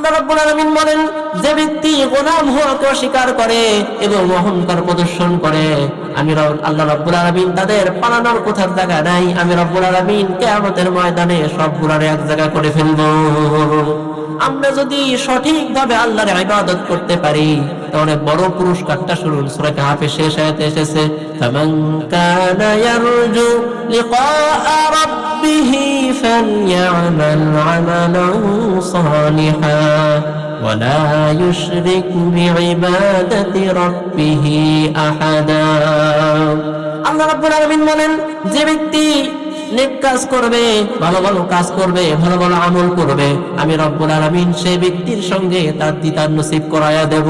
আল্লাহ রাব্বুল আলামিন বলেন, যে ব্যক্তি গোলাম হওয়াকে অস্বীকার করে এবং অহংকার প্রদর্শন করে, আমি আল্লাহ রাব্বুল আলামিন তাদের পালানোর কোথার জায়গা নাই। আমি রাব্বুল আলামিন কিয়ামতের ময়দানে সবগুলোর এক জায়গা করে ফেলবো। আমরা যদি সঠিকভাবে আল্লাহর ইবাদত করতে পারি তাহলে বড় পুরস্কারটা শুনুন, সূরা কাহফের শেষ আয়াতে এসেছে, ফামান কানা ইয়ারজু লিকা রাব্বিহি ফালইআমাল আমালান সালিহা ওয়ালা ইউশরিক বিইবাদাতি রাব্বিহি আহাদা। আল্লাহ রাব্বুল আলামিন বলেন, যে ব্যক্তি নেক কাজ করবে, ভালো ভালো কাজ করবে, ভালো ভালো আমল করবে, আমি রব্বুল আলামিন সেই ব্যক্তির সঙ্গে তার দিদার নসিব করায়া দেব।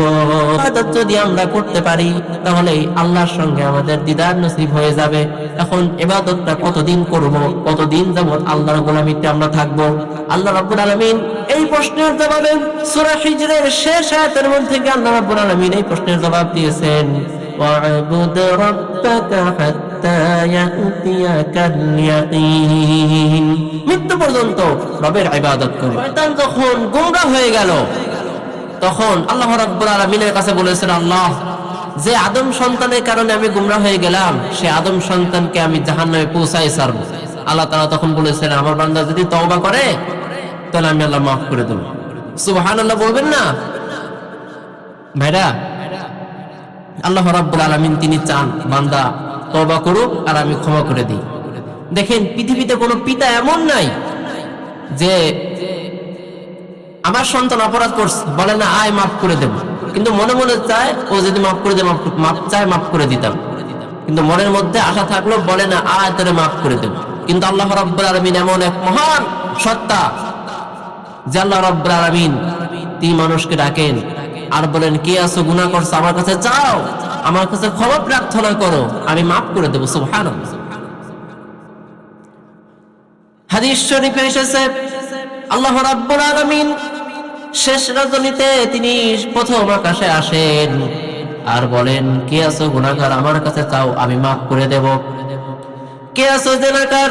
ইবাদত যদি আমরা করতে পারি তাহলে আল্লাহর সঙ্গে আমাদের দিদার নসিব হয়ে যাবে। এখন ইবাদতটা কতদিন করব, কতদিন যাবত আল্লাহর গোলামিতে আমরা থাকবো? আল্লাহ রাব্বুল আলামিন এই প্রশ্নের জবাবে সূরা হিজরের শেষ আয়াতের মধ্যে আল্লাহ রাব্বুল আলামিন এই প্রশ্নের জবাব দিয়েছেন, ওয়া'বুদ রাব্বাকা হাত্তা ইয়াতিয়াকাল ইয়াকিন। মৃত্যু পর্যন্ত রবের ইবাদত করো। শয়তান যখন গোমরাহ হয়ে গেল তখন আল্লাহ রাব্বুল আলামিনের কাছে বলেছেন, আল্লাহ, যে আদম সন্তানের কারণে আমি গোমরাহ হয়ে গেলাম সে আদম সন্তানকে আমি জাহান্নামে পৌঁছাই ছাড়বো। আল্লাহ তাআলা তখন বলেছেন, আমার বান্দা যদি তওবা করে তাহলে আমি আল্লাহ মাফ করে দেব। সুবহানাল্লাহ বলবেন না ভাইরা? আল্লাহ রাব্বুল আলামিন তিনি চান বান্দা তওবা করুক আর আমি ক্ষমা করে দিই। দেখেন, পৃথিবীতে কোনো পিতা এমন নাই যে আমার সন্তান অপরাধ করছে বলে না আয় মাফ করে দেব, কিন্তু মনে মনে চায় ও যদি মাফ করে দেয়, মাফ চায় মাফ করে দিতাম, কিন্তু মনের মধ্যে আশা থাকলো বলে না আয় তোরে মাফ করে দেব। কিন্তু আল্লাহ রাব্বুল আলামিন এমন এক মহান সত্তা যে আল্লাহ রাব্বুল আলামিন তিনি মানুষকে ডাকেন আর বলেন, কে আছো গুনাহ করছো, আমার কাছে যাও, আমার কাছে ক্ষমা প্রার্থনা করো, আমি মাফ করে দেব। সুবহানাল্লাহ। হাদিস শরীফে এসেছে আল্লাহ রাব্বুল আলামিন শেষ রজনীতে তিনি প্রথম আকাশে আসেন আর বলেন, কে আছো গুনাহগার, আমার কাছে চাও, আমি মাফ করে দেব। কে আছো জিনাকার,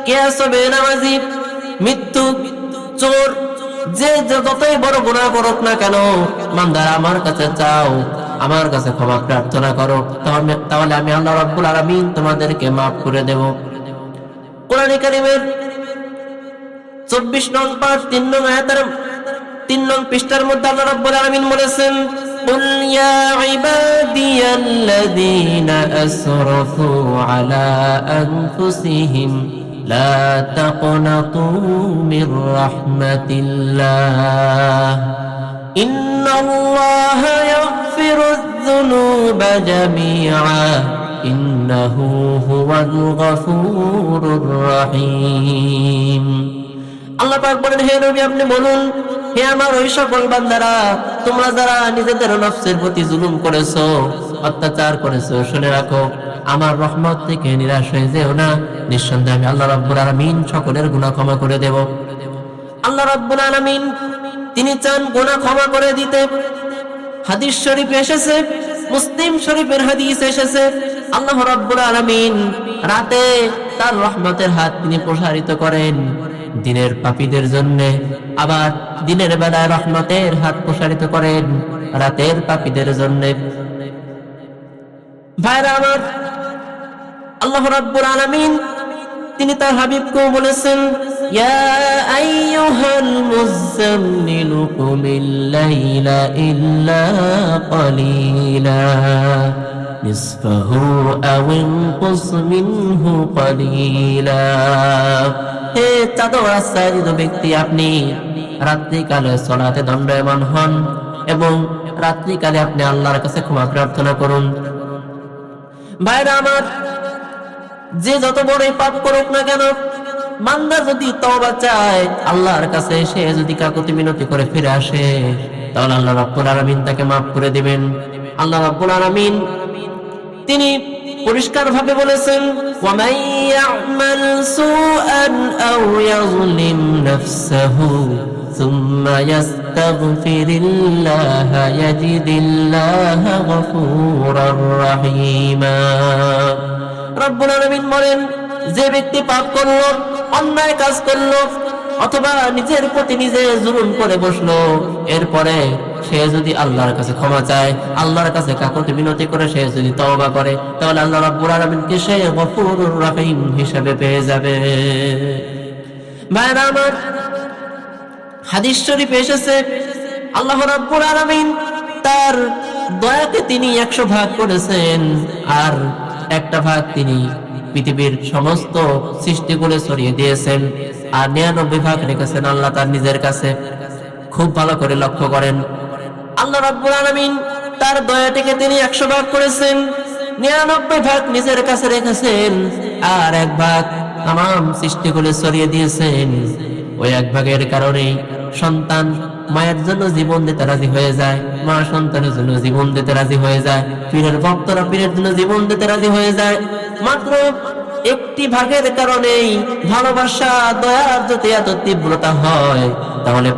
কে আছো বেনামাজি, মৃত্যু, চোর, যে যতই বড় গুনাহ করুক না কেন, বান্দারা আমার কাছে চাও, আমার কাছে ক্ষমা প্রার্থনা করো, তাহলে আমি আল্লাহ রাব্বুল আলামিন তোমাদেরকে মাফ করে দেব। কোরআন কারীমের 24 নং পাঠ 3 নং আয়াতের 3 নং পৃষ্ঠার মধ্যে আল্লাহ রাব্বুল আলামিন বলেছেন, কুল ইয়া ইবাদিয়াল্লাযীনা আসরাফু আলা আনফুসিহিম লা তাকনাতু মির রাহমাতিল্লাহ ইন্নাল্লাহা ইয়াগফিরুয যুনুবা জামিআ ইন্নাহু হুয়াল গফুরুর রহিম। আল্লাহ পাক বলেন, হে নবী আপনি বলুন, হে আমার ওই সকল বান্দারা, তোমরা যারা নিজেদের নফসের প্রতি জুলুম করেছো, অত্যাচার করেছো, শুনে রাখো আমার রহমত থেকে নিরাশ হয়ে যেও না। নিঃসন্দেহে আমি আল্লাহ রাব্বুল আলামিন সকলের গুনাহ ক্ষমা করে দেব। আল্লাহ রাব্বুল আলামিন তিনি চান গুনাহ ক্ষমা করে দিতে। হাদিস শরীফে এসেছে, মুসলিম শরীফের হাদিস এসেছে, আল্লাহ রাব্বুল আলামিন রাতে তার রহমতের হাত তিনি প্রসারিত করেন দিনের পাপীদের জন্য, আবার দিনের বেলায় রহমতের হাত প্রসারিত করেন রাতের পাপীদের জন্য। ভাইরা আমার, আল্লাহ রাব্বুল আলামিন তিনি তার হাবিবকে বলেছেন, ইয়া আইয়ুহাল মুযাম্মিলু কুমিল লাইলা ইল্লা ক্বালিলা নিসফাহু আও ইনকুস মিনহু ক্বালিলা। হে চাদর আচ্ছাদিত ব্যক্তি, আপনি রাত্রিকালে সালাতে দণ্ডায়মান হন এবং রাত্রিকালে আপনি আল্লাহর কাছে ক্ষমা প্রার্থনা করুন। ভাইরা আমার, যে যত বড়ই পাপ করুক না কেন, বান্দা যদি তওবা চায় আল্লাহর কাছে, সে যদি কাকুতি মিনতি করে ফিরে আসে, তাহলে আল্লাহ রাব্বুল আলামিন তাকে মাফ করে দিবেন। আল্লাহ রাব্বুল আলামিন তিনি পরিষ্কার ভাবে বলেছেন, ওয়া মান ইয়া'মাল সুআন আও ইয়াযলিম নাফসাহু সুম্মা ইয়াস্তাগফিরিল্লাহা ইয়াজিদিল্লাহা গফুরার রহিমা। রাব্বুল আলামিন বলেন, যে ব্যক্তি পাপ করলো, অন্যায় কাজ করলো, অথবা নিজের প্রতি নিজে জুলুম করে বসলো, এরপরে সে যদি আল্লাহর কাছে ক্ষমা চায়, আল্লাহর কাছে কাকুতি মিনতি করে সে যদি তওবা করে, তাহলে আল্লাহ রাব্বুল আলামিনকে সে গফুরুর রহিম হিসেবে পেয়ে যাবে। ভাইরা আমার, হাদিস শরীফে এসেছে আল্লাহ রাব্বুল আলামিন তার দয়াকে তিনি 100 ভাগ করেছেন, আর একটা ভাগ তিনি পৃথিবীর সমস্ত সৃষ্টিগুলো ছড়িয়ে দিয়েছেন, আর 99 ভাগ রেখেছেন আল্লাহ তার নিজের কাছে। খুব ভালো করে লক্ষ্য করেন, আল্লাহ রাব্বুল আলামিন তার দয়াটাকে তিনি 100 ভাগ করেছেন, 99 ভাগ নিজের কাছে রেখেছেন, আর 1 ভাগ তাম সৃষ্টিগুলো ছড়িয়ে দিয়েছেন। ওই 1 ভাগের কারণে সন্তান মায়ের জন্য জীবন দিতে রাজি হয়ে যায়, মা সন্তানের জন্য জীবন দিতে রাজি হয়ে যায়, পীরের ভক্তরা পীরের জন্য জীবন দিতে রাজি হয়ে যায়। মাত্র 1টি ভাগের কারণেই ভালোবাসা দয়ার যদি এত তীব্রতা হয়, তাহলে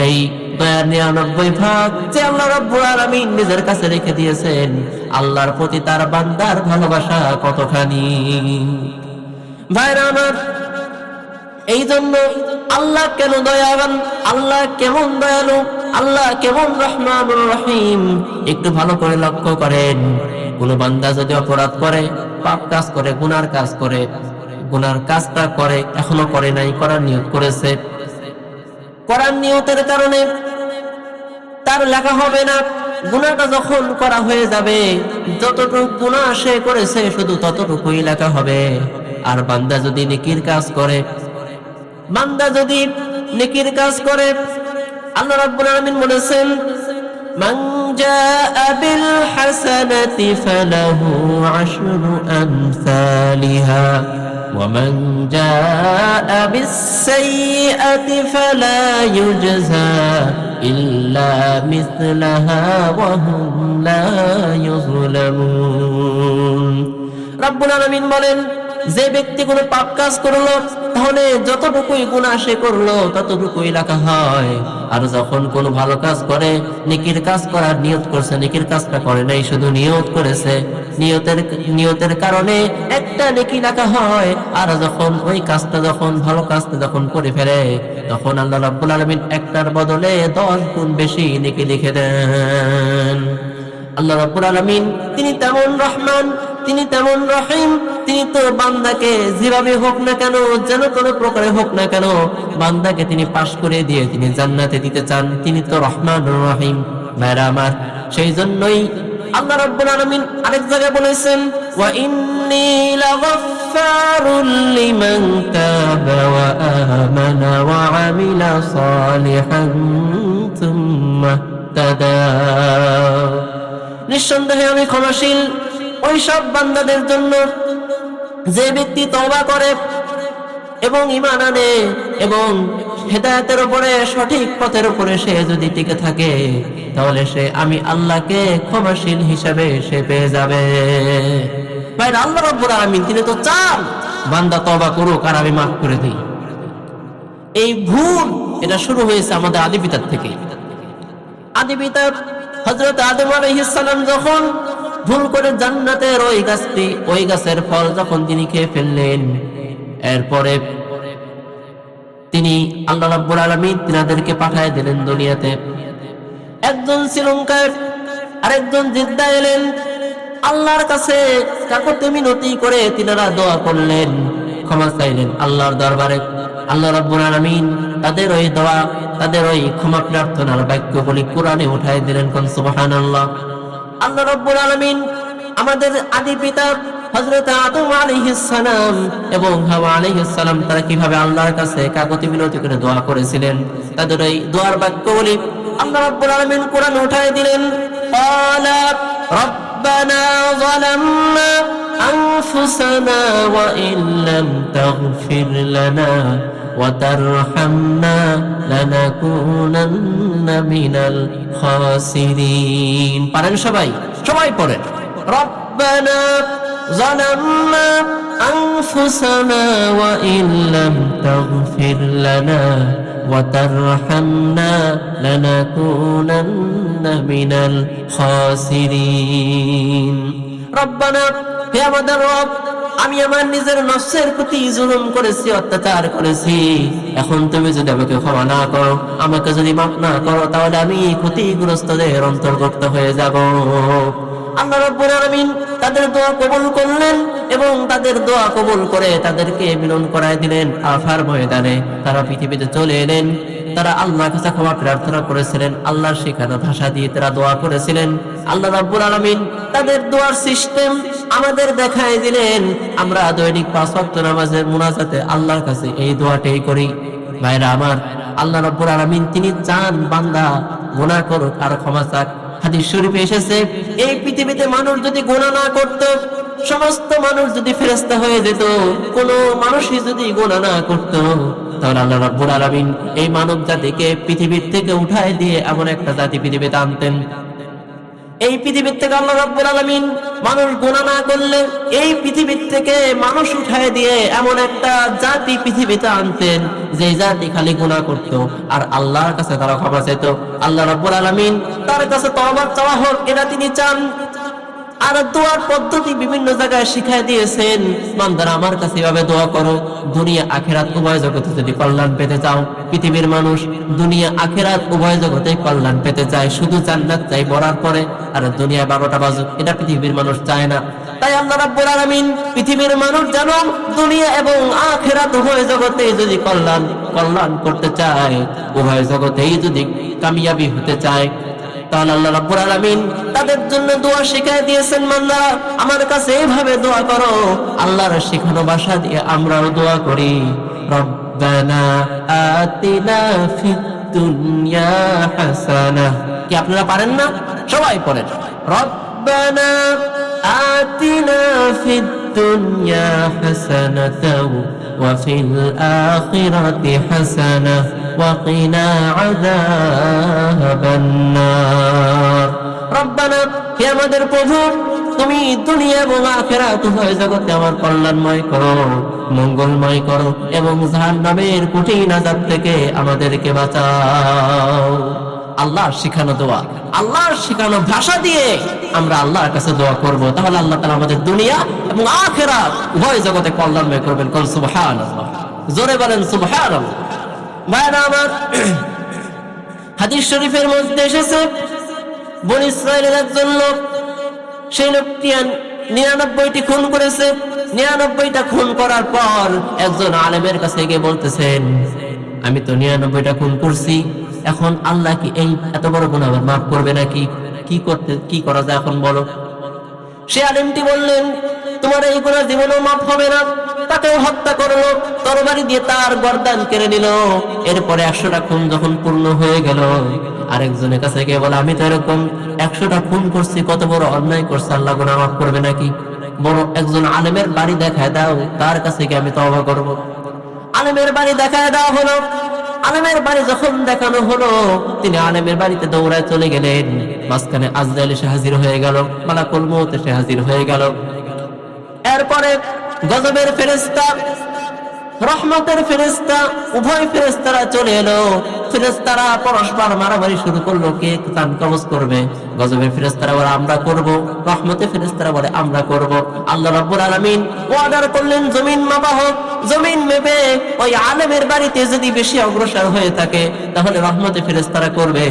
এই দয়ার 99 ভাগ যে আল্লাহ রাব্বুল আলামিন নিজের কাছে রেখে দিয়েছেন, আল্লাহর প্রতি তার বান্দার ভালোবাসা কতখানি। ভাইরা আমার, এই জন্য আল্লাহ কেন দয়াবান, আল্লাহ কেমন দয়ালু, আল্লাহ কেমন রহমানুর রহিম, একটু ভালো করে লক্ষ্য করেন। কোন বান্দা যদি অপরাধ করে, পাপ কাজ করে, গুনার কাজ করে, গুনার কাজটা করে, এখনো করে নাই, করার নিয়ত করেছে, করার নিয়তের কারণে তার লেখা হবে না। গুনাহটা যখন করা হয়ে যাবে, যতটুকু গুনাহ সে করেছে শুধু ততটুকুই লেখা হবে। আর বান্দা যদি নেকির কাজ করে, বান্দা যদি নেকির কাজ করে, আল্লাহ রাব্বুল আলামিন বলেছেন, মান জাআ বিল হাসানাতি ফালাহু আশরু আমসালিহা ওয়া মান জাআ বিস সাইয়্যাতি ফালা ইউজজা ইল্লা মিসলাহা ওয়া হুম লা ইউযলামুন। রাব্বুল আলামিন বলেন, যে ব্যক্তি কোনো পাপ কাজ করলো, তাহলে যতটুকুই গুনাহ সে করলো ততটুকুই লেখা হয়। আর যখন কোনো ভালো কাজ করে, নেকির কাজ করার নিয়ত করছে, নেকির কাজটা করে নাই, শুধু নিয়ত করেছে, নিয়তের কারণে একটা নেকি লেখা হয়। আর যখন ওই কাজটা, যখন ভালো কাজটা যখন করে ফেলে, তখন আল্লাহ রাব্বুল আলামিন একটার বদলে 10 গুণ বেশি নেকি লিখে দেন। আল্লাহ রাব্বুল আলামিন তিনি তেমন রহমান, তিনি তেমন রহিম, তিনি তো বান্দাকে যেভাবে হোক না কেন, যেন কোনো প্রকারে হোক না কেন, বান্দাকে তিনি পাশ করে দিয়ে তিনি জান্নাতে দিতে চান। তিনি তো রহমানুর রহিম। ভাইরা আমার, সেই জন্যই আল্লাহ রাব্বুল আলামিন আরেক জায়গায় বলেছেন, ওয়া ইন্নী লাগাফফারুল লিমান তাবা ওয়া আমানা ওয়া আমিলা সালিহান সুম্মা তাদা। নিঃসন্দেহে আমি ক্ষমাশীল ওই সব বান্দাদের জন্য যে ব্যক্তি তওবা করে এবং ঈমান আনে এবং হেদায়েতের উপরে, সঠিক পথের উপরে সে যদি টিকে থাকে, তাহলে সে আমি আল্লাহকে ক্ষমাশীল হিসেবে সে পেয়ে যাবে। ভাই, আল্লাহ রাব্বুল আলামিন তিনি তো চান বান্দা তওবা করুক আর আমি মাফ করে দিই। এই ভুল এটা শুরু হয়েছে আমাদের আদি পিতার থেকে। আদি পিতা হযরত আদম আলাইহিস সালাম যখন ভুল করে জান্নাতের ওই গাছের ফল যখন তিনি খেয়ে ফেললেন, এরপরে তিনি আল্লাহ রাব্বুল আলামিন তিনাদেরকে পাঠিয়ে দিলেন দুনিয়াতে। একজন শ্রীলঙ্কায় আরেকজন জিদ্দা এলেন, আল্লাহর কাছে কাকুতি মিনতি করে তিনারা দোয়া করলেন, ক্ষমা চাইলেন আল্লাহর দরবারে। আল্লাহ রাব্বুল আলামিন তাদের ওই দোয়া, তাদের ওই ক্ষমা প্রার্থনার বাক্যগুলি কোরআনে উঠায় দিলেন। কোন সুবহানাল্লাহ। আল্লাহ রাব্বুল আলামিন আমাদের আদি পিতা হযরত আদম আলাইহিস সালাম এবং হাওয়া আলাইহিস সালাম তারা কিভাবে আল্লাহর কাছে কাকুতি মিনতি করে দোয়া করেছিলেন, তাদের এই দোয়ার বাক্যগুলি আল্লাহ রাব্বুল আলামিন কোরআনে উঠায় দিলেন। ক্বালা রাব্বানা যালামনা আনফুসানা ওয়া ইল্লাম তাগফির লানা ওয়া তারহামনা লানাকুনান্না মিনাল খাসিরিন। পারেন সবাই? সবাই পড়েন। রব্বানা যালামনা আনফুসানা ওয়া ইল্লাম তাগফির লানা ওয়া তারহামনা লানাকুনান্না মিনাল খাসিরিন। রব্বানা, হে আমাদের রব, আমি আমার নিজের নফসের প্রতি জুলুম করেছি, অত্যাচার করেছি। এখন তুমি যদি আমাকে ক্ষমা না করো, আমাকে যদি মাফ না করো, তাহলে আমি ক্ষতিগ্রস্তদের অন্তর্ভুক্ত হয়ে যাব। আল্লাহ রাব্বুল আলামিন তাদের দোয়া কবুল করলেন এবং তাদের দোয়া কবুল করে তাদেরকে মিলন করায় দিলেন। আরাফার ময়দানে তারা পৃথিবীতে চলে এলেন। তারা আল্লাহর কাছে ক্ষমা প্রার্থনা করেছিলেন, আল্লাহর শেখানো ভাষা দিয়ে তারা দোয়া করেছিলেন। আল্লাহ রাব্বুল আলামিন তাদের দোয়ার সিস্টেম আমাদের দেখায় দিলেন। আমরা দৈনিক 5 ওয়াক্ত নামাজের মুনাজাতে আল্লাহর কাছে এই দোয়াটাই করি। ভাইরা আমার, আল্লাহ রাব্বুল আলামিন তিনি চান বান্দা গুনাহ করুক আর ক্ষমা চাক। হাদিস শরীফে এসেছে, এই পৃথিবীতে মানুষ যদি গুনাহ না করত, সমস্ত মানুষ যদি ফেরেশতা হয়ে যেত, কোনো মানুষই যদি গুনাহ না করত, তাহলে আল্লাহ রাব্বুল আলামিন এই মানব জাতিকে পৃথিবীর থেকে উঠায় দিয়ে এমন একটা জাতি পৃথিবীতে আনতেন। এই পৃথিবীর থেকে আল্লাহ রাব্বুল আলামিন মানুষ গুনাহ না করলে এই পৃথিবীর থেকে মানুষ উঠায় দিয়ে এমন একটা জাতি পৃথিবীতে আনতেন, যে জাতি খালি গুনাহ করত আর আল্লাহর কাছে তারা ক্ষমা চাইতো। আল্লাহ রাব্বুল আলামিন তার কাছে তওবা চাওয়া হোক, এটা তিনি চান। আর দোয়ার পদ্ধতি বিভিন্ন জায়গায় শিখায় দিয়েছেন, বান্দারা আমার কাছে এভাবে দোয়া করো। দুনিয়া আখিরাত উভয় জগতে যদি কল্যাণ পেতে চাও, পৃথিবীর মানুষ দুনিয়া আখিরাত উভয় জগতে কল্যাণ পেতে চায়, শুধু জান্নাত চাই মরার পরে, আর দুনিয়া 12টা বাজুক, এটা পৃথিবীর মানুষ চায় না। তাই আল্লাহ রাব্বুল আলামিন পৃথিবীর মানুষ যেন দুনিয়া এবং আখিরাত উভয় জগতে যদি কল্যাণ করতে চায়, উভয় জগতেই যদি কামিয়াবি হতে চায়, তাহলে আল্লাহ রাব্বুল আলামিন তাদের জন্য দোয়া শিখায় দিয়েছেন। বান্দা আমার কাছে এইভাবে দোয়া করো। আল্লাহর শেখানো ভাষা দিয়ে আমরাও দোয়া করি, রব্বানা আতিনা ফিদ দুনিয়া হাসানাহ। কি আপনারা পারেন না? সবাই পড়েন, রব্বানা আতিনা ফিদ দুনিয়া হাসানাতাও ওয়া ফিল আখিরাতি হাসানাহ وقنا عذاب النار। ربنا হে আমাদের প্রভু, তুমি দুনিয়া এবং আখিরাত উভয় জগতে আমার কল্যাণময় করো, মঙ্গলময় করো এবং জাহান্নামের কঠিন আযাব থেকে আমাদেরকে বাঁচাও। আল্লাহর শিখানো দোয়া, আল্লাহর শিখানো ভাষা দিয়ে আমরা আল্লাহর কাছে দোয়া করব, তাহলে আল্লাহ তাআলা আমাদের দুনিয়া এবং আখিরাত উভয় জগতে কল্যাণময় করবেন। কোন সুবহানাল্লাহ, জোরে বলেন সুবহানাল্লাহ। ভাইরা আমার, হাদিস শরীফের মধ্যে এসেছে, বনী ইসরাইলের একজন লোক, সেই লোকটি 99টি খুন করেছে। 99টা খুন করার পর একজন আলেমের কাছে গিয়ে বলতেছেন, আমি তো 99টা খুন করছি, এখন আল্লাহ কি এই এত বড় গুনাহ আবার মাফ করবে নাকি? কি করা যায় এখন বলো? সে আলেমটি বললেন, তোমার এই গুনাহ জীবনেও মাফ হবে না। তাকে হত্যা করলো, তরবারি দিয়ে তার গর্দান কেড়ে নিল। এরপরে 100টা খুন যখন পূর্ণ হয়ে গেল, আরেকজনের কাছে গিয়ে বলে, আমি তো এরকম 100টা খুন করছি, কত বড় অন্যায় করছি, আল্লাহ গুনাহ মাফ করবে নাকি? বড় একজন আলেমের বাড়ি দেখায় দাও, তার কাছে গিয়ে আমি তওবা করব। আলেমের বাড়ি দেখায় দেওয়া হলো। আলেমের বাড়ি যখন দেখানো হলো, তিনি আলেমের বাড়িতে দৌড়ায় চলে গেলেন। মাঝখানে আজরাইল এসে হাজির হয়ে গেল, মালাকুল মউত এসে হাজির হয়ে গেল। এরপরে গজবের ফেরেশতা, রহমতের ফেরেশতা, উভয় ফেরেশতারা চলে এলো। ফেরেশতারা পরস্পর মারামারি শুরু করলো, কে কান কবজ করবে। গজবের ফেরেশতারা বলে আমরা করব, রহমতের ফেরেশতারা বলে আমরা করব। আল্লাহ রাব্বুল আলামিন অর্ডার করলেন, জমিন মাপা হোক। জমিন মেপে ওই আলেমের বাড়িতে যদি বেশি অগ্রসর হয়ে থাকে, তাহলে রহমতের ফেরেশতারা করবে,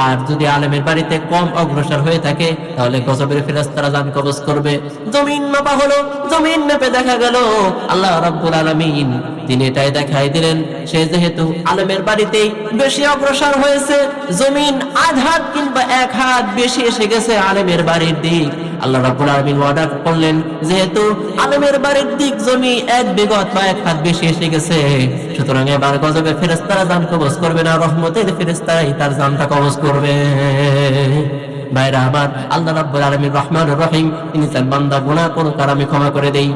আর যদি আলেমের বাড়িতে কম অগ্রসর হয়ে থাকে, তাহলে গজবের ফেরেশতারা জান কবজ করবে। জমিন মাপা হলো, জমিন মেপে দেখা গেল আল্লাহ রাব্বুল আলামিন তিনি এটাই দেখাই দিলেন, সে যেহেতু আলেমের বাড়িতেই বেশি অগ্রসর হয়েছে, জমিন আধ হাত কিংবা 1 হাত বেশি এসে গেছে আলেমের বাড়ির দিক। আল্লাহ রাব্বুল আলামিন ওয়াদা করলেন, যেহেতু আলেমের বাড়ির দিক জমি 1 বিঘত বা 1 হাত বেশি এসে গেছে, সুতরাং এবার গজবের ফেরেশতারা জান কবজ করবে না, রহমতের ফেরেশতারাই তার জানটা কবজ করবে। ভাইরা আমার, আল্লাহ রাব্বুল আলামিন রহমানুর রহিম, তিনি চান বান্দা গুনাহ করুক আর আমি ক্ষমা করে দেই।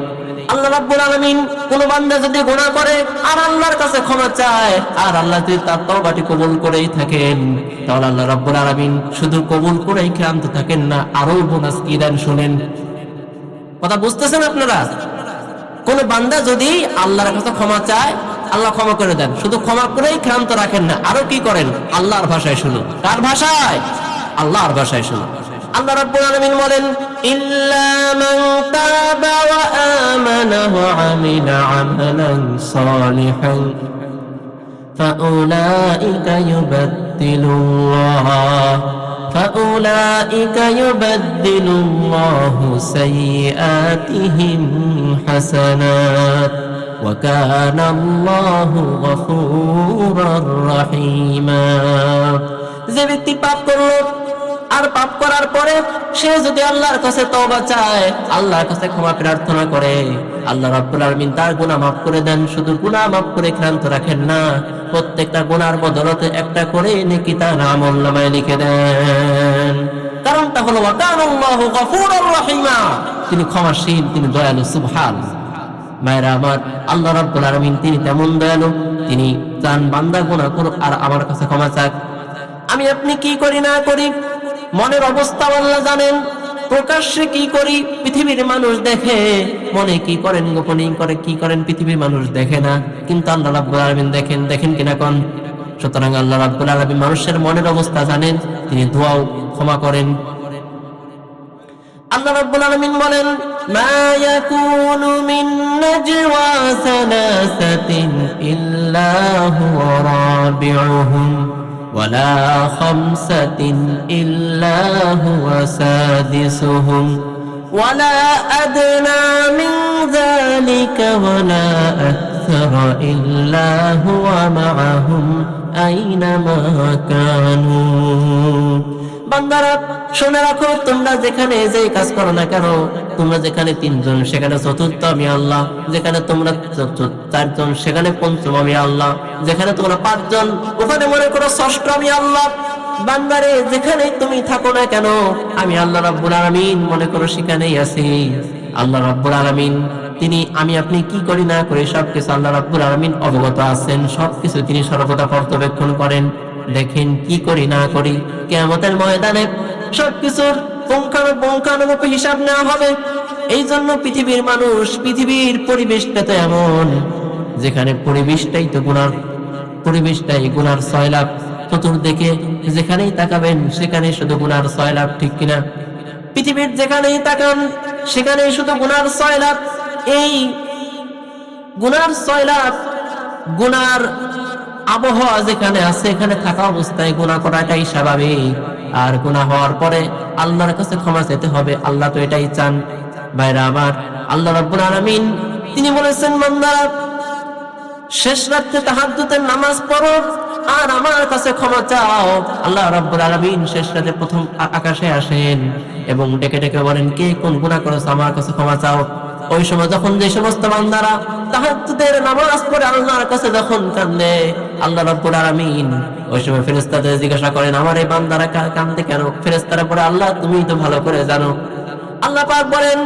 আল্লাহ রাব্বুল আলামিন কোন বান্দা যদি গুনাহ করে আর আল্লাহর কাছে ক্ষমা চায়, আর আল্লাহ যদি তার তওবাটি কবুল করেই থাকেন, তাহলে আল্লাহ রাব্বুল আলামিন শুধু কবুল করেই ক্ষান্ত থাকেন না, আরো বোনাস কি দেন শুনেন। কথা বুঝতেছেন আপনারা? কোন বান্দা যদি আল্লাহর কাছে ক্ষমা চায়, আল্লাহ ক্ষমা করে দেন, শুধু ক্ষমা করেই ক্ষান্ত রাখেন না, আরো কি করেন? আল্লাহর ভাষায় শুনুন। কার ভাষায়? আল্লাহর ভাষায় শুনুন। আল্লাহ রাব্বুল আলামিন বলেন ইল্লা মান তাবা ওয়া আমানা ওয়া আমিলা আমালান সালিহান فأولئك يبدل الله سيئاتهم حسنات وكان الله غفورا رحيما যে ব্যক্তি পাপ করলো আর পাপ করার পরে সে যদি আল্লাহর কাছে তওবা চায়, আল্লাহর কাছে ক্ষমা প্রার্থনা করে, আল্লাহ রাব্বুল আলামিন তার গুনাহ মাফ করে দেন। শুধু গুনাহ মাফ করে ক্ষান্ত রাখেন না, প্রত্যেকটা গুনার বদলতে একটা করে নেকি তার আমলনামায় লিখে দেন। কারণটা হলো ওয়া কানা আল্লাহু গফুরুর রহিমা, তিনি ক্ষমাশীল, তিনি দয়ালু। সুবহানাল্লাহ। মায়েরা আমার, আল্লাহ রাব্বুল আলামিন তিনি তেমন দয়ালু, তিনি চান বান্দা গুনাহ করুক আর আমার কাছে ক্ষমা চাক। আমি আপনি কি করি না করি, মনের অবস্থা আল্লাহ জানেন। প্রকাশ্যে কি করি পৃথিবীর মানুষ দেখে, মনে কি করেন গোপনে করে কি করেন পৃথিবীর মানুষ দেখে না, কিন্তু আল্লাহ রাব্বুল আলামিন দেখেন কিনা কোন। সুতরাং আল্লাহ রাব্বুল আলামিন মানুষের মনের অবস্থা জানেন, তিনি দোয়াও ক্ষমা করেন। আল্লাহ রাব্বুল আলামিন বলেন মা ইয়াকুনু মিন নাজওয়া সালাসাতিন ইল্লা হুয়া রাবিউহুম ولا خمسة إلا هو سادسهم ولا أدنى من ذلك ولا أكثر إلا هو معهم أينما كانوا বান্দারা শুনে রাখো, তোমরা যেখানে যে কাজ করো না কেন, তোমরা যেখানে তিনজন সেখানে চতুর্থ আমি আল্লাহ, যেখানে তোমরা চারজন সেখানে পঞ্চম আমি আল্লাহ, যেখানে তোমরা পাঁচজন ওখানে মনে করো ষষ্ঠ আমি আল্লাহ। বান্দারে যেখানেই তুমি থাকো না কেন, আমি আল্লাহ রাব্বুল আলামিন মনে করো সেখানেই আছি। আল্লাহ রাব্বুল আলামিন তিনি আমি আপনি কি করি না করি সবকিছু আল্লাহ রাব্বুল আলামিন অবগত আছেন, সবকিছু তিনি সর্বদা পর্যবেক্ষণ করেন, দেখেন কি করি না করি। কিয়ামতের ময়দানে সবকিছুর পুঙ্খানুপুঙ্খ হিসাব নেওয়া হবে। এই জন্য পৃথিবীর মানুষ, পৃথিবীর পরিবেশটা তো এমন, যেখানে পরিবেশটাই তো গুনার, পরিবেশটাই গুনার সয়লাভ। চতুর্দিকে যেখানেই তাকাবেন সেখানে শুধু গুনার সয়লাভ, ঠিক কিনা? পৃথিবীর যেখানেই তাকান সেখানেই শুধু গুনার সয়লাভ। এই গুনার সয়লাভ, গুনার আবহাওয়া যেখানে আছে এখানে থাকা অবস্থায় গুনাহ করাটাই স্বাভাবিক। আর গুনাহ হওয়ার পরে আল্লাহর কাছে ক্ষমা চাইতে হবে, আল্লাহ তো এটাই চান। ভাইরা আমার, আল্লাহ রাব্বুল আলামিন তিনি বলেছেন বান্দারা শেষ রাতে তাহাজ্জুদের নামাজ পড়ো আর আমার কাছে ক্ষমা চাও। আল্লাহ রাব্বুল আলামিন শেষ রাতে প্রথম আকাশে আসেন এবং ডেকে ডেকে বলেন কে কোন গুনাহ করেছে আমার কাছে ক্ষমা চাও। ওই সময় যখন যে সমস্ত বান্দারা তাহাজ্জুদের নামাজ পড়ে আল্লাহর কাছে যখন কান্দে, আল্লাহ রাব্বুল আলামিন ওই সময় ফেরেশতাদের জিজ্ঞাসা করেন আমার এই বান্দারা কান্দে কেন? ফেরেশতারা বলে আল্লাহ তুমি তো ভালো করে জানো। আল্লাহ পাক বলেন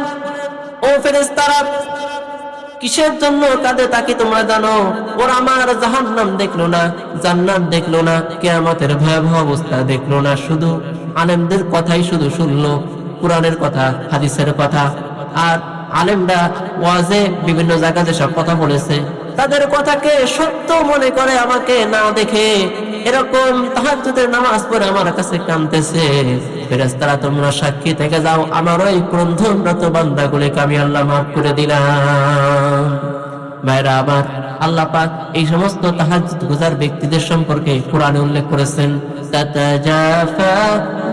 ও ফেরেশতারা কিসের জন্য কাঁদে তা কি তোমরা জানো? ওরা আমার জাহান্নাম দেখলো না, জান্নাত দেখলো না, কিয়ামতের ভয়াবহ অবস্থা দেখলো না, শুধু আলেমদের কথাই শুধু শুনলো, কোরআনের কথা হাদিসের কথা। আর আলেমরা ওয়াজে বিভিন্ন জায়গায় যেসব কথা বলেছে তাদের কথাকে সত্য মনে করে আমাকে না দেখে এরকম তাহাজ্জুদের নামাজ পড়ে আমার কাছে কাঁদতেছে। ফেরেশতারা তোমরা সাক্ষী থেকে যাও আমার ওই ক্রন্দনরত বান্দাগুলোকে আমি আল্লাহ মাফ করে দিলাম। ভাইরা আমার, আল্লাহ পাক এই সমস্ত তাহাজ্জুদ গুজার ব্যক্তিদের সম্পর্কে কোরআনে উল্লেখ করেছেন তাতাজাফা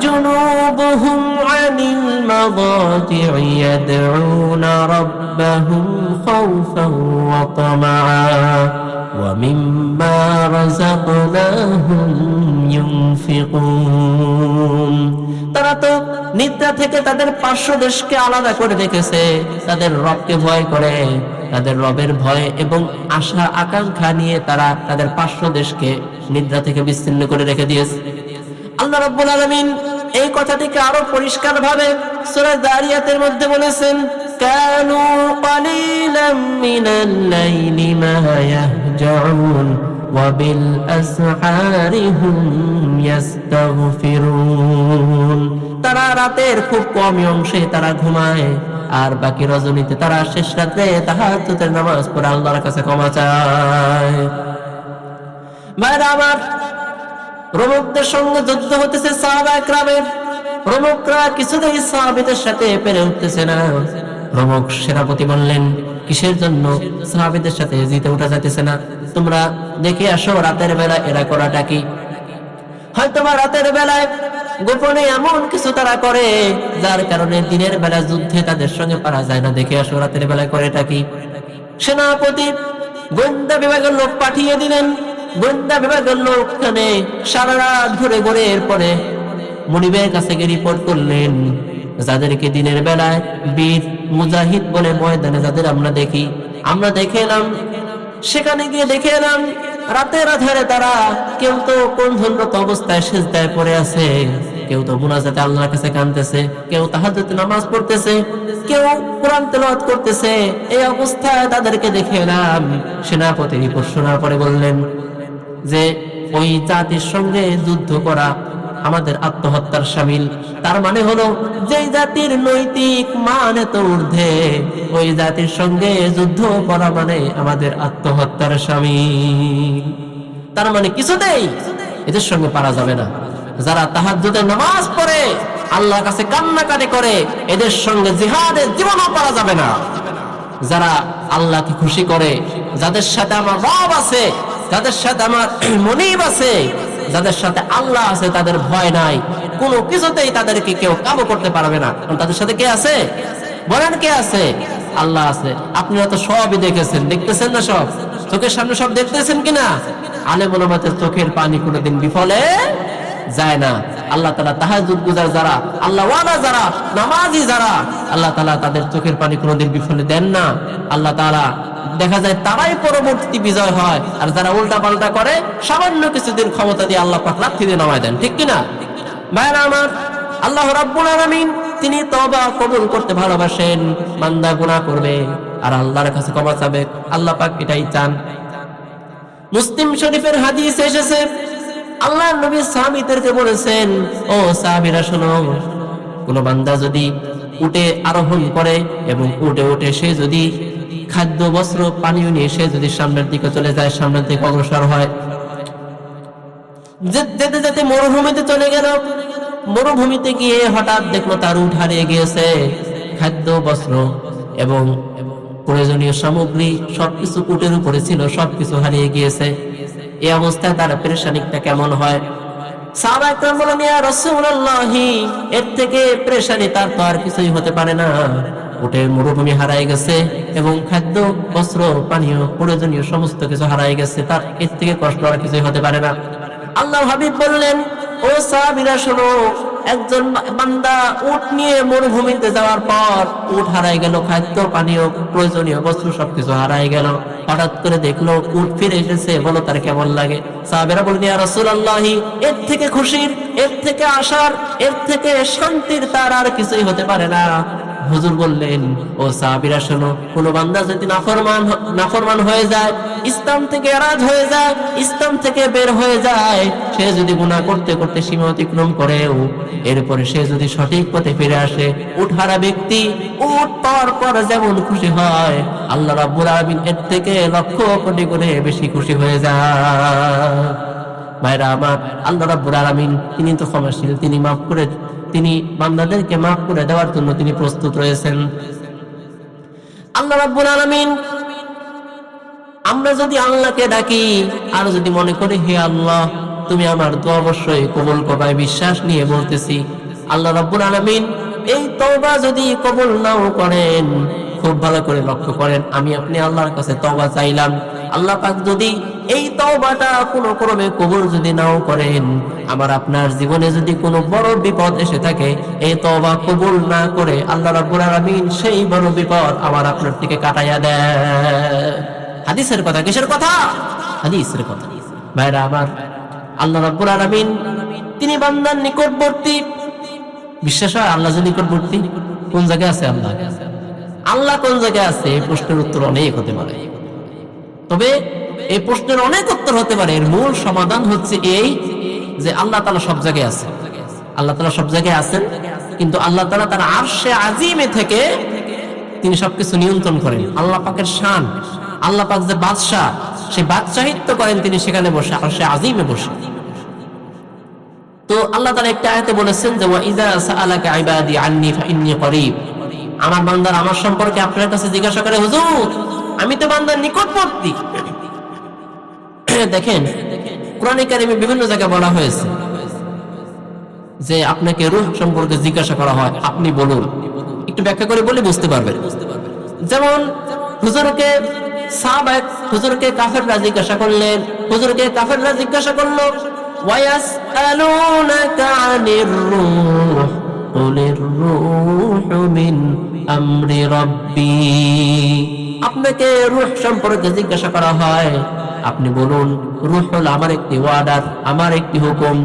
জুনুবুহুম আনিল মাদাজি'i ইয়াদউনা রাব্বাহুম খাওফান ওয়া তামাআ ওয়া মিম্মা রাযাকনাহুম ইউনফিকুন। তারা তো নিদ্রা থেকে তাদের পার্শ্বদেশকে আলাদা করে রেখেছে, তাদের রবকে ভয় করে, তাদের রবের ভয় এবং আশা আকাঙ্ক্ষা নিয়ে তারা তাদের পার্শ্বদেশকে নিদ্রা থেকে বিচ্ছিন্ন করে রেখে দিয়েছে। আল্লাহ রাব্বুল আলামিন এই কথাটিকে আরো পরিষ্কার ভাবে সূরা যারিয়াতের মধ্যে বলেছেন কানু কালিলাম মিনাল লাইলি মা ইয়াহজাউন ওয়া বিল আসহারি হুম ইস্তাগফিরুন। তারা রাতের খুব কম অংশে তারা ঘুমায় আর বাকি রজনীতে তারা শেষ রাতে তাহাজ্জুদের নামাজ পড়ে আল্লাহর কাছে ক্ষমা চায়। ভাইরা আমার, রোমকদের সঙ্গে যুদ্ধ হতেছে সাহাবা একরামের। রোমকরা কিছুতেই সাহাবীদের সাথে পেরে উঠতেছে না। রোমক সেনাপতি বললেন, কিসের জন্য সাহাবীদের সাথে জিতে উঠা যাইতেছে না? তোমরা দেখে আসো রাতের বেলা এরা করাটা কি। হয়তো বা রাতের বেলায় গোপনে এমন কিছু তারা করে যার কারণে দিনের বেলা যুদ্ধে তাদের সঙ্গে পারা যায় না। দেখে আসো রাতের বেলায় করেটা কি। সেনাপতি গোয়েন্দা বিভাগের লোক পাঠিয়ে দিলেন। গোয়েন্দা বিভাগের লোক ওখানে সারা রাত ঘুরে ঘুরে এরপরে মুনিবের কাছে গিয়ে রিপোর্ট করলেন, যাদেরকে দিনের বেলায় বীর মুজাহিদ বলে ময়দানে যাদের আমরা দেখি, আমরা দেখে এলাম, সেখানে গিয়ে দেখে এলাম রাতের আধারে তারা কেউ তো কোনধনরত অবস্থায় সিজদায় পড়ে আছে, কেউ তো মুনাজাতে আল্লাহর কাছে কাঁদতেছে, কেউ তাহাজ্জুদ নামাজ পড়তেছে, কেউ কোরআন তেলাওয়াত করতেছে। এই অবস্থায় তাদেরকে দেখে এলাম। সেনাপতি রিপোর্ট শোনার পরে বললেন যে ওই জাতির সঙ্গে যুদ্ধ করা আমাদের আত্মহত্যার শামিল। তার মানে হলো যে জাতির নৈতিক মান এত ঊর্ধ্বে, ওই জাতির সঙ্গে যুদ্ধ করা মানে আমাদের আত্মহত্যার শামিল। তার মানে কিছুতেই এদের সঙ্গে পারা যাবে না। যারা তাহাজ্জুদের নামাজ পড়ে আল্লাহর কাছে কান্নাকাটি করে, এদের সঙ্গে জিহাদের জীবনও পারা যাবে না। যারা আল্লাহকে খুশি করে, যাদের সাথে আমার রব আছে, যাদের সাথে আমার মনিব আছে, যাদের সাথে আল্লাহ আছে, তাদের ভয় নাই, কোনো কিছুতেই তাদেরকে কেউ কাবু করতে পারবে না। তাদের সাথে কে আছে? বলেন কে আছে? আল্লাহ আছে। আপনারা তো সবই দেখেছেন, দেখতেছেন না? সব চোখের সামনে সব দেখতেছেন কিনা? আলেম ওলামাদের চোখের পানি কোনোদিন বিফলে যায় না। আল্লাহ তাআলা তাহাজ্জুদ গুজার যারা, আল্লাহ ওয়ালা যারা, নামাজি যারা, আল্লাহ তাআলা তাদের চোখের পানি কোনোদিন বিফলে দেন না। আল্লাহ তাআলা দেখা যায় তারাই পরবর্তী বিজয় হয়, আর যারা উল্টা পাল্টা করে সামান্য কিছুদিন ক্ষমতা দিয়ে আল্লাহ পাক লাথি দিয়ে নামায় দেন। ঠিক কিনা ভাইরা আমার? আল্লাহ রাব্বুল আলামিন তিনি তওবা কবুল করতে ভালোবাসেন। বান্দা গুনাহ করবে আর আল্লাহর কাছে ক্ষমা চাবে, আল্লাহ পাক এটাই চান। মুসলিম শরীফের হাদিসে এসেছে, আল্লাহর নবী সাহাবীদেরকে বলেছেন, ও সাহাবীরা শোনো, কোন বান্দা যদি উটে আরোহণ করে এবং উটে উঠে সে যদি খাদ্য বস্ত্র পানীয় নিয়ে সে যদি সামনের দিকে চলে যায়, সামনের দিকে অগ্রসর হয়, যেতে যেতে মরুভূমিতে চলে গেল। মরুভূমিতে গিয়ে হঠাৎ দেখলো তার উট হারিয়ে গিয়েছে। খাদ্য বস্ত্র এবং প্রয়োজনীয় সামগ্রী সবকিছু উটের উপরে ছিল, সবকিছু হারিয়ে গিয়েছে। এই অবস্থায় তার পেরেশানিটা কেমন হয়? সাহাবা একরাম বলেন, ইয়া রাসূলুল্লাহ, এর থেকে পেরেশানি তার তো আর কিছুই হতে পারে না। উটের মরুভূমি হারায় গেছে এবং খাদ্য বস্ত্র পানীয় প্রয়োজনীয় সমস্ত কিছু হারায় গেছে, তার এর থেকে কষ্ট আর কিছুই হতে পারে না। আল্লাহর হাবিব বললেন, ও সাহাবীরা শোনো, একজন বান্দা উট নিয়ে মরুভূমিতে যাওয়ার পর উট হারায় গেল, খাদ্য পানীয় প্রয়োজনীয় বস্তু সবকিছু হারায় গেল। হঠাৎ করে দেখলো উট ফিরে এসেছে, বলো তার কেমন লাগে? সাহাবীরা বললেন, ইয়া রাসূলুল্লাহ, এর থেকে খুশির, এর থেকে আশার, এর থেকে শান্তির তার আর কিছুই হতে পারে না। হুজুর বললেন, ও সাহাবীরা শোনো, কোন বান্দা যদি নাফরমান হয়ে যায়, ইসলাম থেকে এরাজ হয়ে যায়, ইসলাম থেকে বের হয়ে যায়, সে যদি গুনাহ করতে করতে সীমা অতিক্রম করেও এরপরে সে যদি সঠিক পথে ফিরে আসে, উটহারা ব্যক্তি উট পাওয়ার পর যেমন খুশি হয়, আল্লাহ রাব্বুল আলামিন এর থেকে লক্ষ কোটি গুণে বেশি খুশি হয়ে যায়। ভাইরা আমার, আল্লাহ রাব্বুল আলামিন তিনি তো ক্ষমাশীল, তিনি মাফ করে, তিনি বান্দাদেরকে মাফ করে দেওয়ার জন্য তিনি প্রস্তুত রয়েছেন। আল্লাহ রাব্বুল আলামিন, আমরা যদি আল্লাহকে ডাকি আর যদি মনে করি, হে আল্লাহ তুমি আমার দোয়া অবশ্যই কবুল করবে, বিশ্বাস নিয়ে বলতেছি, আল্লাহ রাব্বুল আলামিন এই তওবা যদি কবুল নাও করেন, খুব ভালো করে লক্ষ্য করেন, আমি আপনি আল্লাহর কাছে তওবা চাইলাম, আল্লাহ পাক যদি এই তওবাটা কোনো ক্রমে কবুল যদি নাও করেন, আমার আপনার জীবনে যদি কোনো বড় বিপদ এসে থাকে, এই তওবা কবুল না করে আল্লাহ রাব্বুল আলামিন সেই বড় বিপদ আমার আপনার থেকে কাটাইয়া দেয়। হাদিসের কথা, কিসের কথা? হাদিসের কথা। ভাইরা আমার, আল্লাহ রাব্বুল আলামিন তিনি বান্দার নিকটবর্তী। বিশ্বাস হয় আল্লাহ যে নিকটবর্তী? কোন জায়গায় আছে আল্লাহ? আল্লাহ কোন জায়গায় আছে? এই প্রশ্নের উত্তর অনেক হতে পারে, তবে এই প্রশ্নের অনেক উত্তর হতে পারে। এর মূল সমাধান হচ্ছে এই যে আল্লাহ তাআলা সব জায়গায় আছে। আল্লাহ তাআলা সব জায়গায় আছেন, কিন্তু আল্লাহ তাআলা তার আরশে আজিমে থেকে তিনি সবকিছু নিয়ন্ত্রণ করেন। আল্লাহ পাকের শান, আল্লাহ পাক যে বাদশাহ, সেই বাদশাহিত্ব করেন তিনি সেখানে বসে, আরশে আজিমে বসে। তো আল্লাহ তাআলা একটা আয়াতে বলেছেন যে ওয়া ইযা সাআলাকা ইবাদি আন্নী ফাইন্নী করিব, আমার বান্দার আমার সম্পর্কে আপনার কাছে জিজ্ঞাসা করে হুজুর আমি তো বান্দার নিকটবর্তী। দেখেন কোরআনে কারিমে বিভিন্ন জায়গায় বলা হয়েছে যে আপনাকে রূহ সম্পর্কে জিজ্ঞাসা করা হয়, আপনি বলুন। একটু ব্যাখ্যা করে বলে বুঝতে পারবেন। যেমন হুজুরকে সাহাবায়ে হুজুরকে কাফেররা জিজ্ঞাসা করলেন, হুজুরকে কাফেররা জিজ্ঞাসা করলো ওয়ায়াসআলুনাকা আনির রূহ কুলির রূহু মিন আমরি রাব্বি, আপনাকে রূহ সম্পর্কে জিজ্ঞাসা করা হয়, আপনি বলুন রূহ হলো আমার একটি ওয়ার্ডার, আমার একটি হুকুম।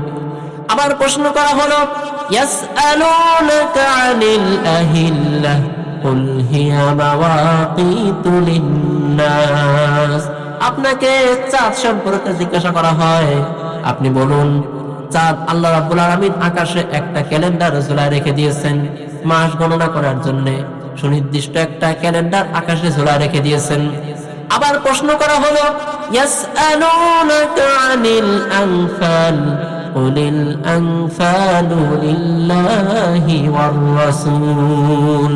আবার প্রশ্ন করা হলো ইয়াসআলুনাকা আনিল আহিল্লাহ কুল হিয়া মাওয়াকিতু লিন-নাস, আপনাকে চাঁদ সম্পর্কে জিজ্ঞাসা করা হয়, আপনি বলুন চাঁদ আল্লাহ রাব্বুল আলামিন আকাশে একটা ক্যালেন্ডার ঝুলায় রেখে দিয়েছেন মাস গণনা করার জন্য, সুনির্দিষ্ট একটা ক্যালেন্ডার আকাশে ঝুলায় রেখে দিয়েছেন। আবার প্রশ্ন করা হলো ইয়াসআলুনাকা আনিল আনফাল কুলিল আনফালু লিল্লাহি ওয়ার রাসূল,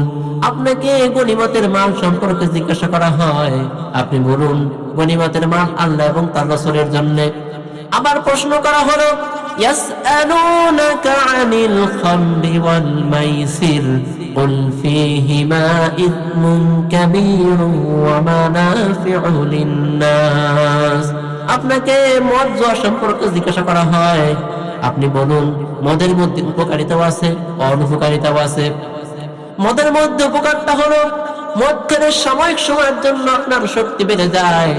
আপনাকে গনিমতের মাল সম্পর্কে জিজ্ঞাসা করা হয়, আপনি বলুন গনিমতের মাল আল্লাহ এবং তার রাসূলের জন্য। আবার প্রশ্ন করা হলো ইয়াসআলুনাকা আনিল খামরি ওয়াল মাইসির কুল ফীহিমা ইসমুন কাবীরুন ওয়া মানাফিউ লিন-নাস, আপনাকে মদ জুয়া সম্পর্কে জিজ্ঞাসা করা হয়, আপনি বলুন মদের মধ্যে উপকারিতাও আছে অনুপকারিতাও আছে। মদের মধ্যে উপকারটা হলো মদ খেলে সাময়িক সময়ের জন্য আপনার শক্তি বেড়ে যায়,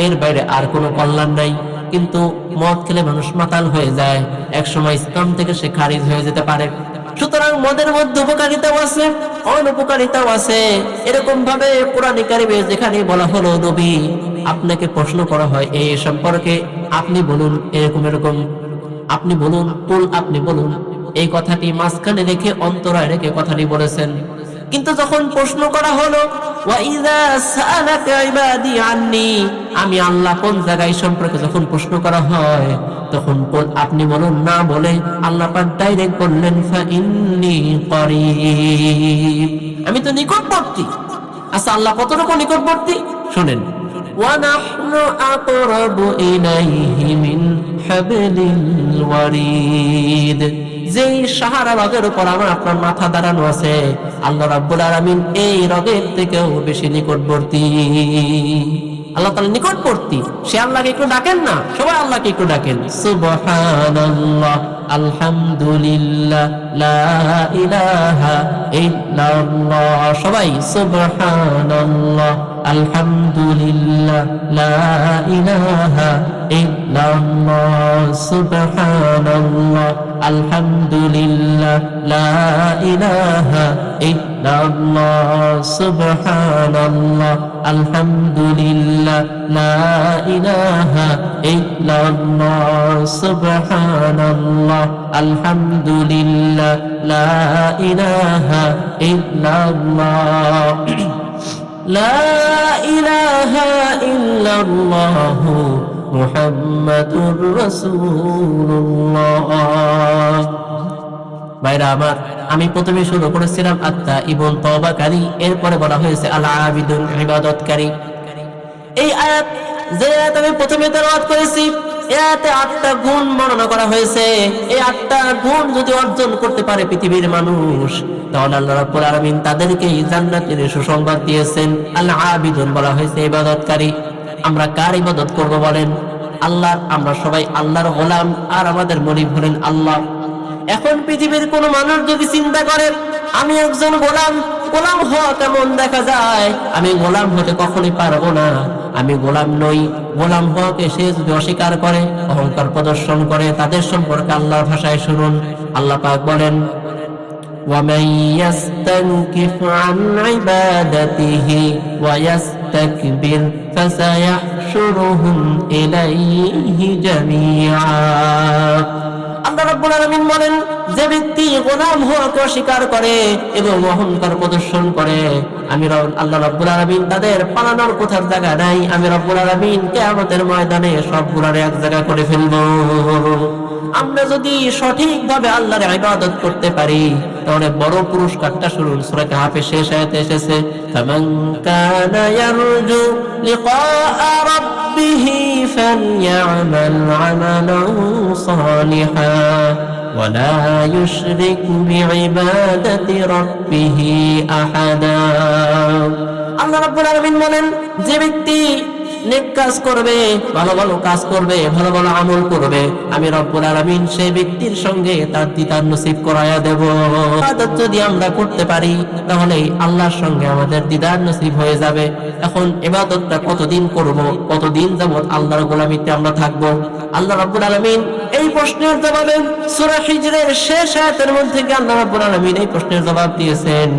এর বাইরে আর কোনো কল্যাণ নাই। কিন্তু মদ খেলে মানুষ মাতাল হয়ে যায়, এক সময় ইসলাম থেকে সে খারিজ হয়ে যেতে পারে। সুতরাং মদের মধ্যে উপকারিতাও আছে অনুপকারিতাও আছে। এরকম ভাবে কোরআনে কারিমে যেখানে বলা হলো নবী আপনাকে প্রশ্ন করা হয় এই সম্পর্কে, আপনি বলুন এরকম এরকম, আপনি বলুন কুল, আপনি বলুন, এই কথাটি মাঝখানে রেখে অন্তরায় রেখে কথাটি বলেছেন। কিন্তু যখন প্রশ্ন করা হলো ওয়া ইযা সাআলাকা ইবাদি আন্নী, আমি আল্লাহ কোন জায়গায় সম্পর্কে যখন প্রশ্ন করা হয় তখন কুল আপনি বলুন না বলে আল্লাহ পাক ডাইরেক্ট বললেন ফাইন্নী করিব, আমি তো নিকটবর্তী। আচ্ছা আল্লাহ কতটুকু নিকটবর্তী শুনেন, ওয়া নাহনু আকরাবু ইলাইহি মিন হাবলিল ওয়ারিদ, যেই সাহারা রগের উপর আমার আপনার মাথা দাঁড়ানো আছে আল্লাহ রাব্বুল আলামিন এই রগের থেকেও বেশি নিকটবর্তী। আল্লাহ তাআলা নিকটবর্তী, সে আল্লাহকে একটু ডাকেন না, সবাই আল্লাহকে একটু ডাকেন সুবহানাল্লাহ আলহামদুলিল্লাহ লা ইলাহা ইল্লাল্লাহ, সবাই সুবহানাল্লাহ আলহামদুলিল্লাহ লা ইলাহা ইল্লাল্লাহ, সুবহানাল্লাহ আলহামদুলিল্লাহ লা ইলাহা ইল্লাল্লাহ, সুবহানাল্লাহ আলহামদুলিল্লাহ লা ইলাহা ইল্লাল্লাহ, সুবহানাল্লাহ আলহামদুলিল্লাহ লা ইলাহা ইল্লাল্লাহ, লা ইলাহা ইল্লাল্লাহ মুহাম্মাদুর রাসূলুল্লাহ। ভাইরা আমার, আমি প্রথমে শুরু করেছিলাম আত্মা ইবন তওবাকারী, এরপরে বলা হয়েছে আল আবিদুল ইবাদতকারী। এই আয়াত যে আয়াত আমি প্রথমে তেলাওয়াত করেছি এতে 8টা গুণ বর্ণনা করা হয়েছে। এই 8টা গুণ যদি অর্জন করতে পারে পৃথিবীর মানুষ তাহলে আল্লাহ রাব্বুল আলামিন তাদেরকে জান্নাতের সুসংবাদ দিয়েছেন। আল আবিদুন বলা হয়েছে ইবাদতকারী। আমরা কার ইবাদত করব বলেন? আল্লাহর। আমরা সবাই আল্লাহর গোলাম আর আমাদের মনিব হলেন আল্লাহ। এখন পৃথিবীর কোন মানুষ যদি চিন্তা করে আমি একজন গোলাম, গোলাম হওয়া কেমন দেখা যায়, আমি গোলাম হতে কখনোই পারবো না, আমি গোলাম নই, গোলাম হওয়াকে সে যদি অস্বীকার করে অহংকার প্রদর্শন করে তাদের সম্পর্কে আল্লাহর ভাষায় শুনুন। আল্লাহ পাক বলেন وَمَن يَسْتَنكِفْ عَنْ عِبَادَتِهِ وَيَسْتَكْبِرْ فَسَيَحْشُرُهُمْ إِلَيْهِ جَمِيعًا। আল্লাহ রাব্বুল আলামিন বলেন যে ব্যক্তি গোলাম হওয়াকে অস্বীকার করে এবং অহংকার প্রদর্শন করে আমি আল্লাহ রাব্বুল আলামিন তাদের পালানোর কোথার জায়গা নাই। আমি রাব্বুল আলামিন কিয়ামতের ময়দানে সবগুলোর এক জায়গা করে ফেলবো। আমরা যদি সঠিকভাবে আল্লাহর ইবাদত করতে পারি তাহলে বড় পুরস্কারটা শুনুন, সূরা কাহফের শেষ আয়াতে এসেছে, ফামান কানা ইয়ারজু লিকা রাব্বিহি ফালইআমাল আমালান সালিহা ওয়ালা ইউশরিক বিইবাদাতি রাব্বিহি আহাদা। আল্লাহ রাব্বুল আলামিন বলেন, যে ব্যক্তি নেক কাজ করবে, ভালো ভালো কাজ করবে, ভালো ভালো আমল করবে, আমি রব্বুল আলামিন সেই ব্যক্তির সঙ্গে তার দিদার নসিব করায়া দেব। ইবাদত যদি আমরা করতে পারি তাহলে আল্লাহর সঙ্গে আমাদের দিদার নসিব হয়ে যাবে। এখন ইবাদতটা কতদিন করব, কতদিন যাবত আল্লাহর গোলামিতে আমরা থাকব? আল্লাহ রাব্বুল আলামিন এই প্রশ্নের জবাবে সূরা হিজরের শেষ আয়াতের মধ্যে আল্লাহ রাব্বুল আলামিন এই প্রশ্নের জবাব দিয়েছেন,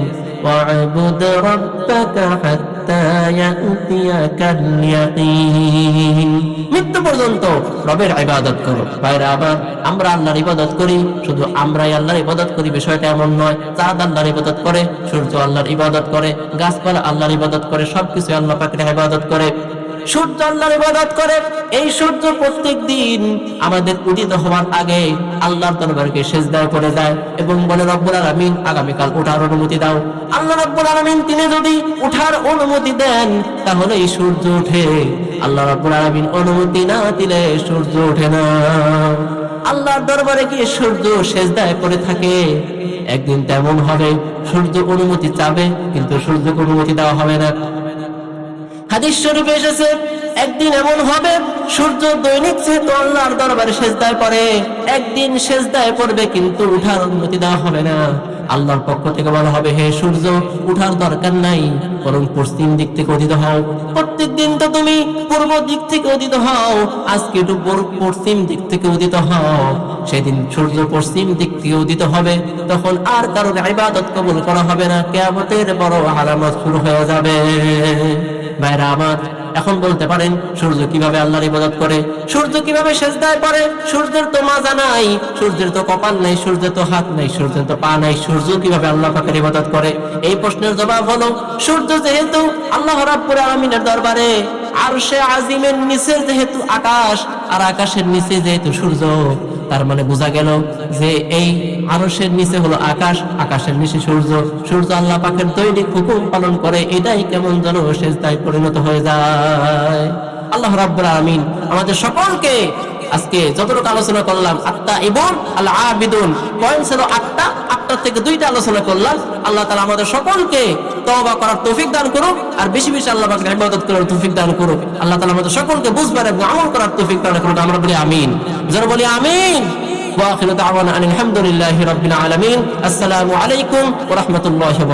ওয়া'বুদ রাব্বাকা হাত্তা ইয়াতিয়াকাল ইয়াকিন। মৃত্যু পর্যন্ত রবের ইবাদত করো। ভাইরা আবার আমরা আল্লাহর ইবাদত করি, শুধু আমরাই আল্লাহর ইবাদত করি বিষয়টা এমন নয়। চাঁদ আল্লাহর ইবাদত করে, সূর্য আল্লাহর ইবাদত করে, গাছপালা আল্লাহর ইবাদত করে, সবকিছু আল্লাহ পাকের ইবাদত করে। সূর্য আল্লাহর ইবাদত করে। এই সূর্য প্রত্যেক দিন আমাদের উদিত হওয়ার আগে আল্লাহর দরবারে সিজদায় পড়ে যায় এবং বলে, রব্বুল আলামিন আগামীকাল ওঠার অনুমতি দাও। আল্লাহ রব্বুল আলামিন তিনি যদি ওঠার অনুমতি দেন তাহলে এই সূর্য ওঠে। আল্লাহ রব্বুল আলামিন অনুমতি না দিলে সূর্য ওঠে না। আল্লাহর দরবারে গিয়ে সূর্য সিজদায় পড়ে থাকে। একদিন তেমন হবে সূর্য অনুমতি চাবে কিন্তু সূর্যকে অনুমতি দেওয়া হবে না। হাদিস শরীফে এসেছে, একদিন এমন হবে সূর্য দৈনিক যেহেতু আল্লাহর দরবারে সিজদায় পড়ে, একদিন সিজদায় পড়বে কিন্তু উঠার অনুমতি দেওয়া হবে না। আল্লাহর পক্ষ থেকে বলা হবে, হে সূর্য উঠার দরকার নাই, বরং পশ্চিম দিক থেকে উদিত হও। প্রত্যেক দিন তো তুমি পূর্ব দিক থেকে উদিত হও, আজকে একটু পশ্চিম দিক থেকে উদিত হও। সেদিন সূর্য পশ্চিম দিক থেকে উদিত হবে, তখন আর কারোর ইবাদত কবুল করা হবে না। কিয়ামতের বড় আলামত শুরু হয়ে যাবে। ভাইরা আমার, এখন বলতে পারেন সূর্য কিভাবে আল্লাহর ইবাদত করে, সূর্য কিভাবে সিজদায় পড়ে? সূর্যের তো মাজা নাই, সূর্যের তো কপাল নাই, সূর্যের তো হাত নাই, সূর্যের তো পা নাই, সূর্য কিভাবে আল্লাহ পাকের ইবাদত করে? এই প্রশ্নের জবাব হলো, সূর্য যেহেতু আল্লাহ রাব্বুল আলামিনের দরবারে আরশে আজিমের নিচে যেহেতু আকাশ, আর আকাশের নিচে যেহেতু সূর্য, তার মানে বোঝা গেল যে এই আরশের নিচে হলো আকাশ, আকাশের নিচে সূর্য, সূর্য আল্লাহ পাকের দৈনিক হুকুম পালন করে। এটাই কেমন যেন সিজদায় পরিণত হয়ে যায়। আল্লাহ রাব্বুল আলামিন আমাদের সকলকে আজকে যতটুকু আলোচনা করলাম, আত্তা এবং আল আবিদুন পয়েন্ট ছিল 8টা থেকে 2টা আলোচনা করলাম। আল্লাহ তাআলা আমাদের সকলকে তওবা করার তৌফিক দান করুক, আর বেশি বেশি আল্লাহ পাকের ইবাদত করার তৌফিক দান করুক। আল্লাহ তাআলা আমাদের সকলকে বুঝবার এবং আমল করার তৌফিক দান করুক। আমরা বলি আমিন। যারা বলি আমিন। ওয়া আখিরু দাওয়ানা আনিল হামদুলিল্লাহি রাব্বিল আলামিন। আসসালামু আলাইকুম ওয়া রাহমাতুল্লাহি ওয়া